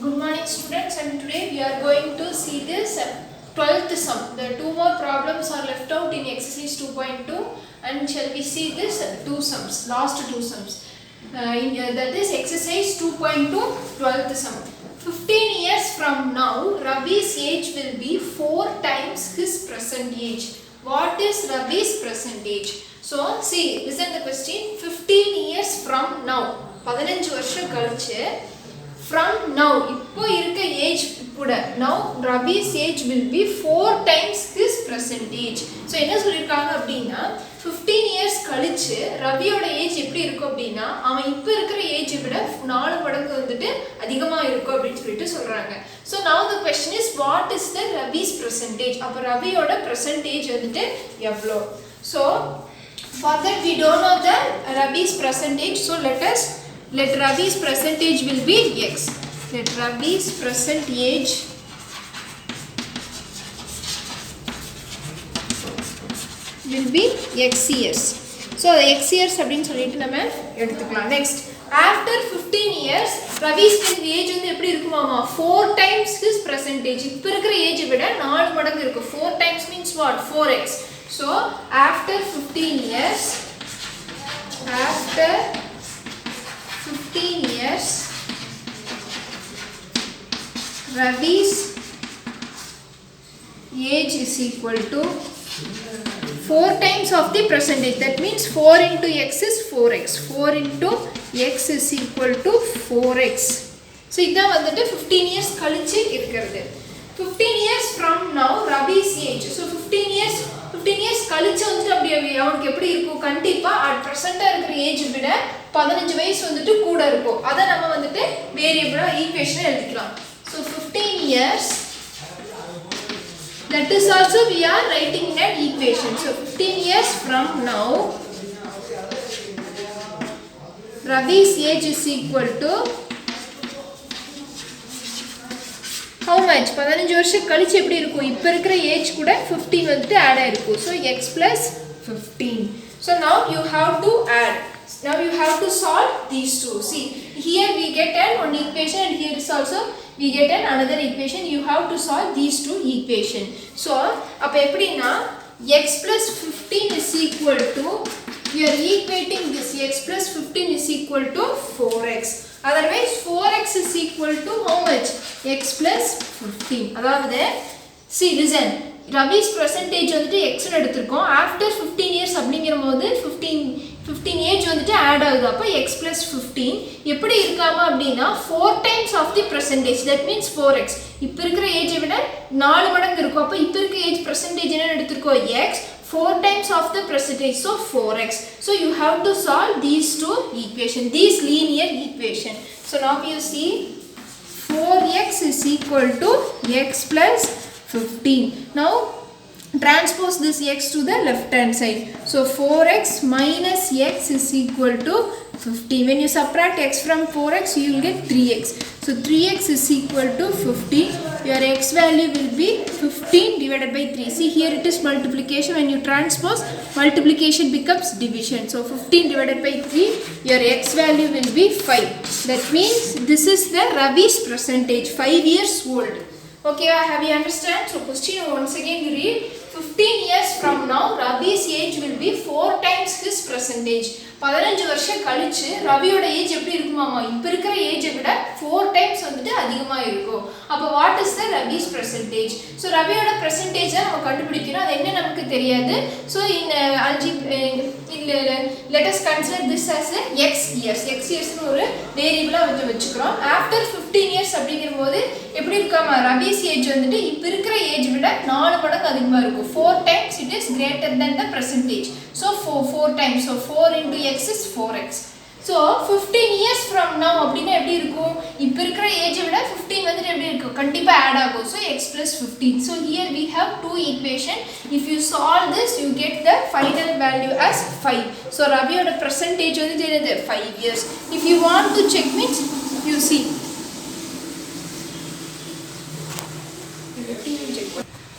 Good morning students, and today we are going to see this 12th sum. The two more problems are left out in exercise 2.2 and shall we see this two sums, last two sums. That is exercise 2.2 12th sum. 15 years from now, Ravi's age will be 4 times his present age. What is Ravi's present age? So see, listen the question. 15 years from now, 15 வருஷம் கழிச்சு from now, இப்போ இருக்க age கூட now Ravi's age will be 4 times his present age. So என்ன சொல்லிருக்காங்க அப்படின்னா 15 years கழிச்சு ரவியோட age எப்படி இருக்கும் அப்படின்னா அவன் இப்போ இருக்கிற ஏஜ் விட 4 மடங்கு வந்துட்டு அதிகமா இருக்கும் அப்படின்னு சொல்லிட்டு சொல்றாங்க. So now the question is what is the Ravi's present age? அப்ப ரவியோட present age வந்துட்டு எவ்வளோ? So for that we don't know the Ravi's present age, so let Ravi's present age will be x. Let Ravi's present age will be x years. So the x years அப்படினு சொல்லிட்டு நம்ம எடுத்துக்கலாம். Next, after 15 years Ravi's age வந்து எப்படி இருக்குமாமா 4 times his present age. இப்போ இருக்கிற age விட 4 மடங்கு இருக்கும். 4 times means what? 4x. So after 15 years, after 15 years, Ravi's age is equal to 4 times of the present age. That means 4 into x is 4x. 4 into x is equal to 4x. So இதான் வந்துட்டு 15 years கழிச்சு இருக்கிறது. 15 years from now Ravi's age. So 15 years கழிச்சு வந்துட்டு அப்படி அவனுக்கு எப்படி இருக்கும்? கண்டிப்பா at present இருக்கிற ஏஜ் விட 15 வயசு வந்துட்டு கூட இருக்கும். அத நம்ம வந்துட்டு வேரியபிளா ஈக்குவேஷன் எழுதிக்கலாம். So 15 years, that is also we are writing in an equation. So 15 years from now Ravi's age is equal to how much? 15 வருஷம் கழிச்சு எப்படி இருக்கும்? இப்போ இருக்கிற ஏஜ் கூட 15 வந்துட்டு ஆட் ஆயிருக்கும். So x plus 15. So now you have to add. Now you have to solve these two. See, here we get one equation and here is also we get another equation. You have to solve these two equation. So அப்ப எப்படின்னா x plus 15 is equal to, we are equating this x plus 15 is equal to 4x. Otherwise 4x is equal to how much? X plus 15. அதாவது see listen, Ravi's present age வந்துட்டு x னு எடுத்துருக்கோம். After 15 years அப்படிங்கிற போது 15 age வந்துட்டு add ஆகுது. அப்போ x plus 15 எப்படி இருக்காமா அப்படின்னா 4 times of the percentage. That means 4x. இப்போ இருக்கிற ஏஜை விட 4 மடங்கு இருக்கும். அப்போ இப்போ இருக்கிற ஏஜ் percentage என்ன எடுத்துருக்கோம்? x. 4 times of the percentage, so 4x. So you have to solve these two equation, these linear equation. So now you see 4x is equal to x plus 15. Now transpose this x to the left hand side. So 4x minus x is equal to 15. When you subtract x from 4x, you will get 3x. So 3x is equal to 15. Your x value will be 15 divided by 3. See, here it is multiplication. When you transpose, multiplication becomes division. So 15 divided by 3, your x value will be 5. That means this is the Ravi's present age, 5 years old. Okay, have you understand? So question once again you read. 15 years from now Ravi's age will be 4 times his present age. 15 வருஷம் கழிச்சு ரவியோட age எப்படி இருக்குமாமா? இப்போ இருக்கிற ஏஜை விட 4 times வந்துட்டு அதிகமா இருக்கும். அப்ப what is the Ravi's present age? So ரவியோட present age நம்ம கண்டுபிடிக்கணும். அது என்ன நமக்கு தெரியாது. So in let us consider this as a x years. X years னு ஒரு வேரியபிளா வெச்சுக்கிறோம். After 15 years அப்படிங்கும்போது எப்படி இருக்காமா? Ravi's age வந்துட்டு இப்போ இருக்கிற ஏஜ் விட 4 மடங்கு அதிகமா இருக்கும். 4 times it is greater than the present age. So 4 times. So 4 into x is 4x. So 15 years from now அப்படினா எப்படி இருக்கும்? இப்போ இருக்கிற ஏஜை விட 15 வந்துட்டு எப்படி இருக்கும்? கண்டிப்பா ஆட் ஆகும். So x plus 15. So here we have two equation. If you solve this, you get the final value as 5. So ரவியோட present age வந்து என்னது? 5 years. If you want to check means you see.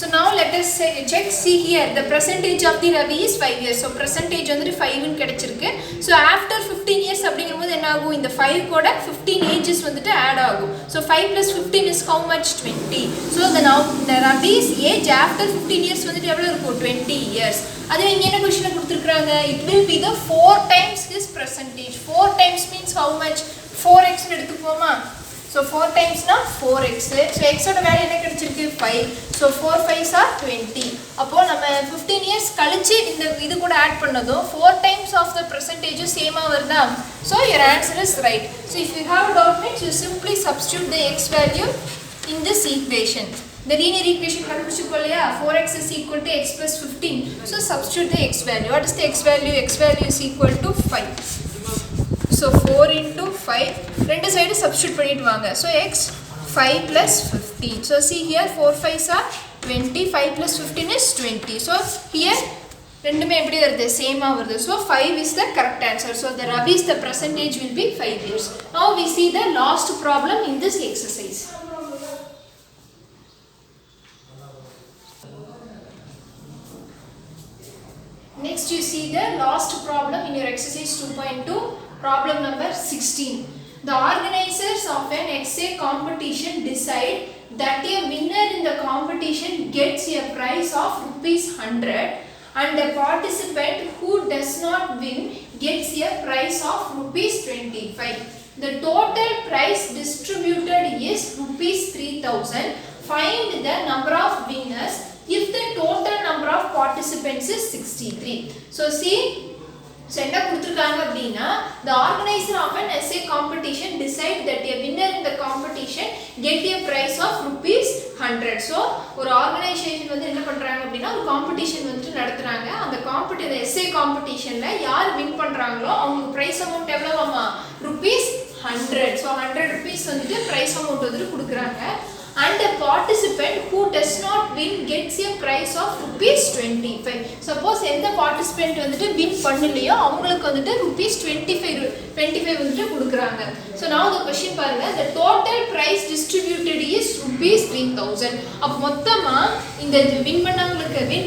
So now let let us check. See here, the percentage of the Ravi is 5 years. So percentage வந்துட்டு 5 ன்னு கிடைச்சிருக்கு. So after 15 years அப்படிங்கும்போது என்ன ஆகும், இந்த 5 கூட 15 ages வந்துட்டு add ஆகும். So 5 plus 15 is how much? 20. So the Ravi's age after 15 years வந்துட்டு எவ்வளவு இருக்கும்? 20 years. அது இங்க என்ன क्वेश्चन கொடுத்திருக்காங்க? It will be the 4 times his percentage. 4 times means how much? 4x ன்னு எடுத்துப்போமா? So 4 times na 4x. So x oda value என்ன கிடைச்சிருக்கு? 5. So 4 5s are 20. அப்போ நம்ம 15 years கழிச்சு இந்த இது கூட ஆட் பண்ணதும் 4 times of the percentage same ஆ வருதா? So your answer is right. So if you have a doubt means you simply substitute the x value in this equation. The linear equation கண்டுபிடிச்சுக்கோலையா? 4x is equal to x plus 15. So substitute the x value. What is the x value? X value is equal to 5. So 4 into 5, ரெண்டு side substitute பண்ணிட்டு வாங்க. So x 5 plus 15. So see here 4 5s are 20, 5 plus 15 is 20. So here ரெண்டுமே எப்படி வருது? சேமா வருது. So 5 is the correct answer. So the Ravi's the percentage will be 5 years. Now we see the last problem in this exercise. Next you see the last problem in your exercise 2.2. Problem number 16. The organizers of an essay competition decide that a winner in the competition gets a prize of ₹100 and a participant who does not win gets a prize of ₹25. The total prize distributed is ₹3,000. Find the number of winners if the total number of participants is 63. So see, so என்ன கொடுத்திருக்காங்க அப்படினா, the organizer of an essay competition decide that a winner in the competition get a prize of ₹100. So ஒரு organisation வந்து என்ன பண்றாங்க அப்படினா, ஒரு competition வந்து நடத்துறாங்க. அந்த essay competitionல யார் வின் பண்றாங்களோ அவங்க prize amount எவ்வளவுமா? ₹100. So 100 rupees வந்து prize amount வந்து கொடுக்கறாங்க. And a participant who does not win gets a prize of ₹25. Suppose எந்த participant வந்துட்டு win பண்ணலையோ அவங்களுக்கு வந்துட்டு ₹25 வந்துட்டு கொடுக்கறாங்க. So now the question பாருங்க, the total prize distributed is ₹3,000. அப்ப மொத்தமா இந்த win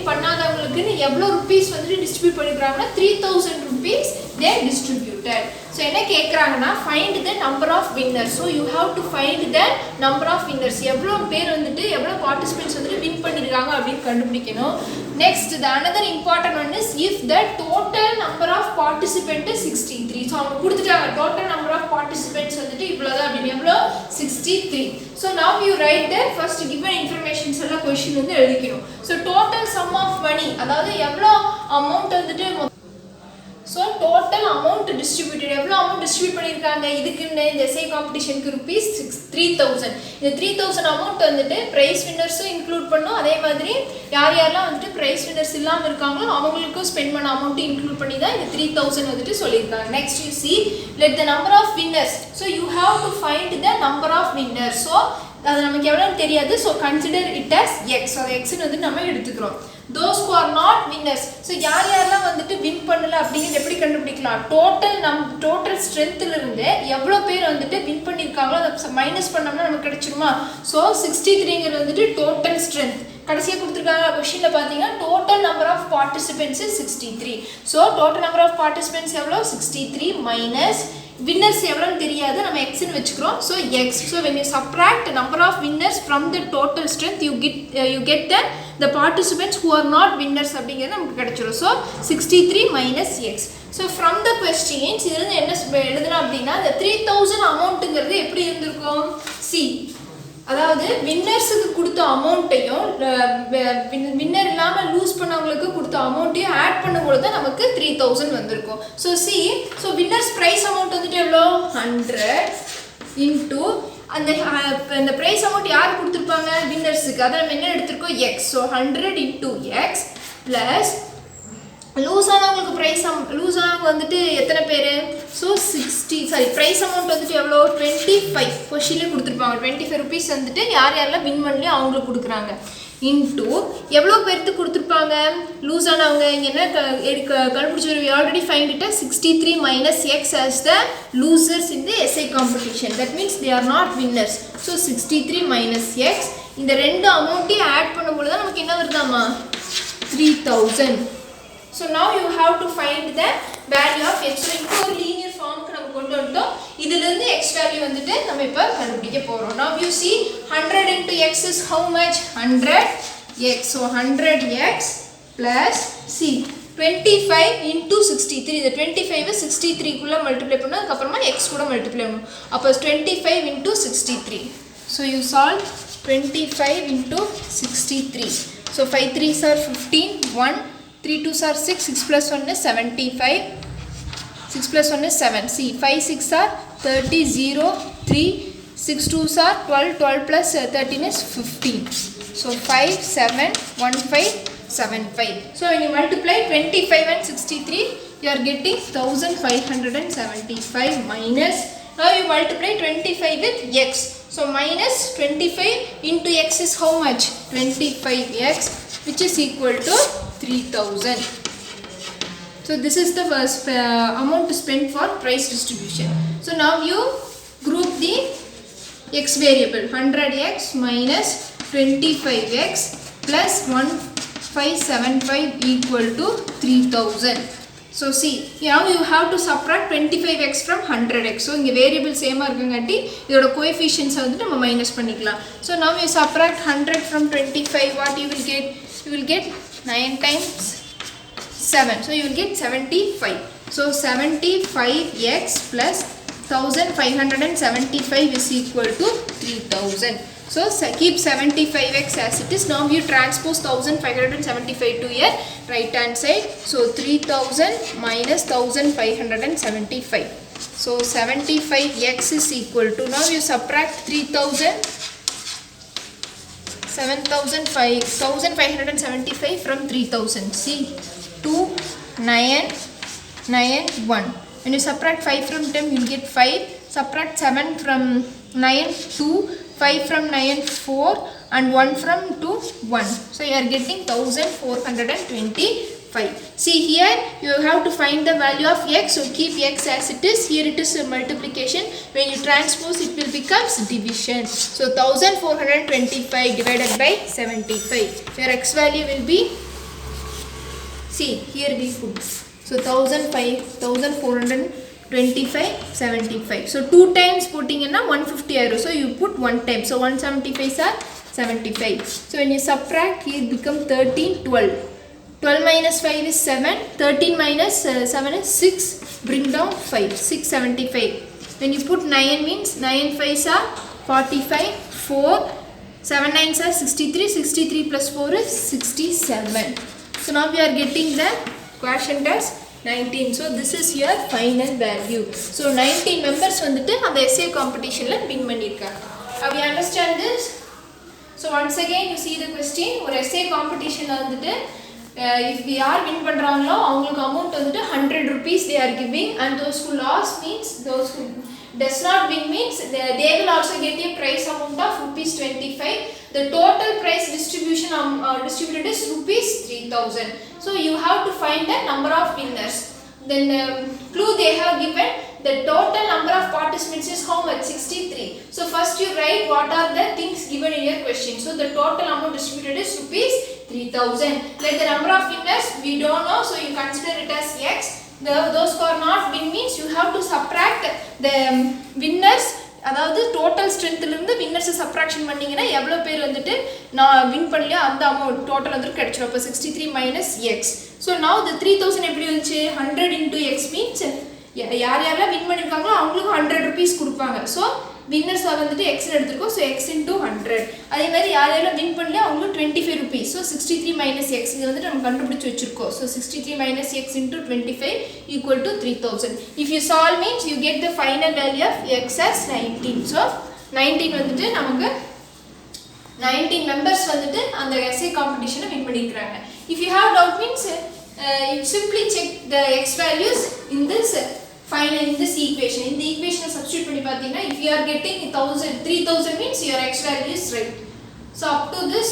பண்ணாதவங்களுக்கு எவ்வளவு rupees வந்துட்டு distribute பண்ணிருக்காங்கன்னா ₹3,000 they distributed. So என்ன கேக்குறாங்கன்னா, find the number of winners. So you have to find the number of winners. எவ்வளவு பேர் வந்துட்டு எவ்வளவு participants வந்துட்டு win பண்ணிருக்காங்க அப்படினு கண்டுபிடிக்கணும். Next, the another important one is if the total number of participants is 63. So அவங்க கொடுத்துட்டாங்க total number of participants வந்துட்டு இவ்வளவுதான் அப்படினு, எவ்வளவு? 63. So now you write the first given informations எல்லாம் question வந்து எழுதிக்கணும். So total sum of money, அதாவது எவ்வளவு amount வந்துட்டு, so total amount distributed, எவ்வளவு amount distribute பண்ணிருக்காங்க இதுக்கு இந்த essay competitionக்கு ₹3,000. இந்த 3,000 amount வந்துட்டு prize winners இன்க்ளூட் பண்ணனும். அதே மாதிரி யார் யாரெல்லாம் வந்துட்டு prize winners இல்லாம இருக்காங்களோ அவங்களுக்கு ஸ்பெண்ட் பண்ண amount இன்க்ளூட் பண்ணி தான் இந்த 3,000 வந்துட்டு சொல்லிருக்காங்க. Next you see, let the number of winners. So you have to find the number of winners. So அது நமக்கு எவ்வளவு தெரியாது. So consider it as x. So x ன்னு வந்து நம்ம எடுத்துக்கிறோம். Those who are not winners. So யார் யாரெல்லாம் வந்துட்டு win பண்ணல அப்படிங்கறது எப்படி கண்டுபிடிக்கலாம்? total strengthல இருந்து எவ்வளவு பேர் வந்துட்டு win பண்ணிருக்காங்களோ அத மைனஸ் பண்ணோம்னா நமக்கு கிடைச்சிருமா? So 63ங்கிறது வந்துட்டு total strength. கடைசியா கொடுத்திருக்காங்க क्वेश्चनல பாத்தீங்கன்னா total number of participants is 63. So total number of participants எவ்வளவு? 63 minus winners எவ்வளவுன்னு தெரியாது, நம்ம x ன்னு வெச்சுக்கிறோம். So x. So when you subtract number of winners from the total strength, you get the participants who are not winners அப்படிங்கிறது நமக்கு கிடைச்சிரும். So 63 minus x. So from the questions இதுல என்ன எழுதணும் அப்படினா, the 3,000 amountங்கிறது எப்படி இருந்திருக்கும்? See, அதாவது வின்னர்ஸ்க்கு கொடுத்த அமௌண்ட்டையும் வின்னர் இல்லாம லூஸ் பண்ணவங்களுக்கு கொடுத்த அமௌண்ட்டையும் ஆட் பண்ணும்போது நமக்கு 3,000 வந்திருக்கும். So see, so winners prize amount வந்துட்டு எவ்வளவு? 100 into அந்த prize amount யார் கொடுத்திருப்பாங்க? வின்னர்ஸ்க்கு. அத நம்ம என்ன எடுத்துறோம்? x. So 100 into x plus lose ஆனவங்களுக்கு லூஸ் ஆனவங்க வந்துட்டு எத்தனை பேர்? ஸோ 60 ப்ரைஸ் அமௌண்ட் வந்துட்டு எவ்வளோ? 25 கொஷின்லேயே கொடுத்துருப்பாங்க. 25 rupees வந்துட்டு யார் யாரெல்லாம் வின் பண்ணலையோ அவங்களுக்கு கொடுக்குறாங்க. இன்டூ எவ்வளோ பேருக்கு கொடுத்துருப்பாங்க? லூஸ் ஆனவங்க இங்கே என்ன கண்டுபிடிச்சி already find it 63 minus x as the losers in the essay competition. That means they are not winners. So 63 minus x இந்த ரெண்டு அமௌண்ட்டையும் ஆட் பண்ணும்போது தான் நமக்கு என்ன வருதாமா 3000. So now you have to find the value of x. So இப்போ ஒரு linear formக்கு நம்ம கொண்டு வந்துட்டோம். இதிலிருந்து x value வந்துட்டு நம்ம இப்போ கண்டுபிடிக்க போறோம். Now you see 100 into x is how much? 100x. So 100x plus c 25 into 63. இந்த 25 63 குள்ள மல்டிப்ளை பண்ணா அதுக்கு அப்புறமா x கூட மல்டிப்ளை பண்ணனும். அப்ப 25 into 63. So you solve 25 into 63. So 5 3s are 15, 1, 3 2s are 6, 6 plus 1 is 75, 6 plus 1 is 7. See, 5 6 are 30, 0, 3, 6 2s are 12, 12 plus 13 is 15. So 5, 7, 1, 5, 7, 5. So when you multiply 25 and 63, you are getting 1575 minus. Now you multiply 25 with x. So minus 25 into x is how much? 25x, which is equal to 3000. So this is the first amount to spend for price distribution. So now you group the x variable. 100x minus 25x plus 1575 equal to 3000. So see, now you have to subtract 25x from 100x. So inga variable same ah irukangatti idoda coefficients vandu நம்ம minus பண்ணிக்கலாம். So now you subtract 100 from 25, what you will get? You will get 9 times 7. So you will get 75. So 75x plus 1575 is equal to 3000. So keep 75x as it is. Now you transpose 1575 to your right hand side. So 3000 minus 1575. So 75x is equal to, now you subtract 3000, 1575 from 3000. See, 2, 9, 9, 1. When you subtract 5 from 10, you will get 5. Subtract 7 from 9, 2. 5 from 9, 4, and 1 from 2, 1. So you are getting 1425. See here, you have to find the value of x. So keep x as it is. Here it is a multiplication. When you transpose, it will become division. So 1425 divided by 75. Your x value will be, see here we put. So 1425 75. So 2 times putting in 150 arrow. So you put 1 time. So 175 are 75. So when you subtract, here it become 13, 12. 12 minus 5 is 7. 13 minus 7 is 6. Bring down 5. 675. When you put 9 means 9 5s are 45. 4. 7 9s are 63. 63 plus 4 is 67. So now we are getting the quotient as 19. So this is your final value. So 19 members வந்துட்டு அந்த essay competitionல win பண்ணிருக்காங்க. Have you understand this? So once again you see the question. ஒரு essay competitionல வந்துட்டு if we are win பண்றாங்களோ அவங்களுக்கு amount வந்துட்டு 100 rupees they are giving, and those who lost means those who does not win means they will also get a prize amount of rupees 25. The total prize distribution distributed is rupees 3000. So you have to find the number of winners. Then clue they have given, the total number of participants is how much? 63. So first you write what are the things given in your question. So the total amount distributed is rupees 3000. Like the number of winners we don't know, so you consider it as x. Those who are not win means you have to subtract the winners. அதாவது total ஸ்ட்ரென்த்ல இருந்து winners subtraction பண்ணீங்கன்னா எவ்வளவு பேர் வந்துட்டு நான் win பண்ணலையோ அந்த amount total வந்து கிடைச்சிரும். அப்ப 63 minus x. So now the 3000 எப்படி வந்துச்சு? 100 into x means யார் யாரெல்லாம் வின் பண்ணிருக்காங்களோ அவங்களுக்கு 100 rupees கொடுப்பாங்க. So winners வந்துட்டு x ன்னு எடுத்துக்கோ. So x into 100. அதே மாதிரி யார் யாரெல்லாம் வின் பண்ணலையோ அவங்களுக்கு 25 rupees. So 63 minus x இது வந்துட்டு நம்ம கண்டுபிடிச்சு வச்சிருக்கோம். So 63 minus x into 25 equal to 3000. If you solve means you get the final value of x as 19. So 19 வந்துட்டு நமக்கு 19 members வந்துட்டு அந்த essay competition win பண்ணிருக்காங்க. If you have doubt means you simply check the x values in this final in this equation. In the equation substitute பண்ணி பாத்தீங்கன்னா if you are getting 3000 means your x value is right. So up to this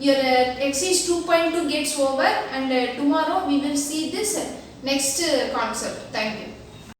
your exercise 2.2 gets over, and tomorrow we will see this next concept. Thank you.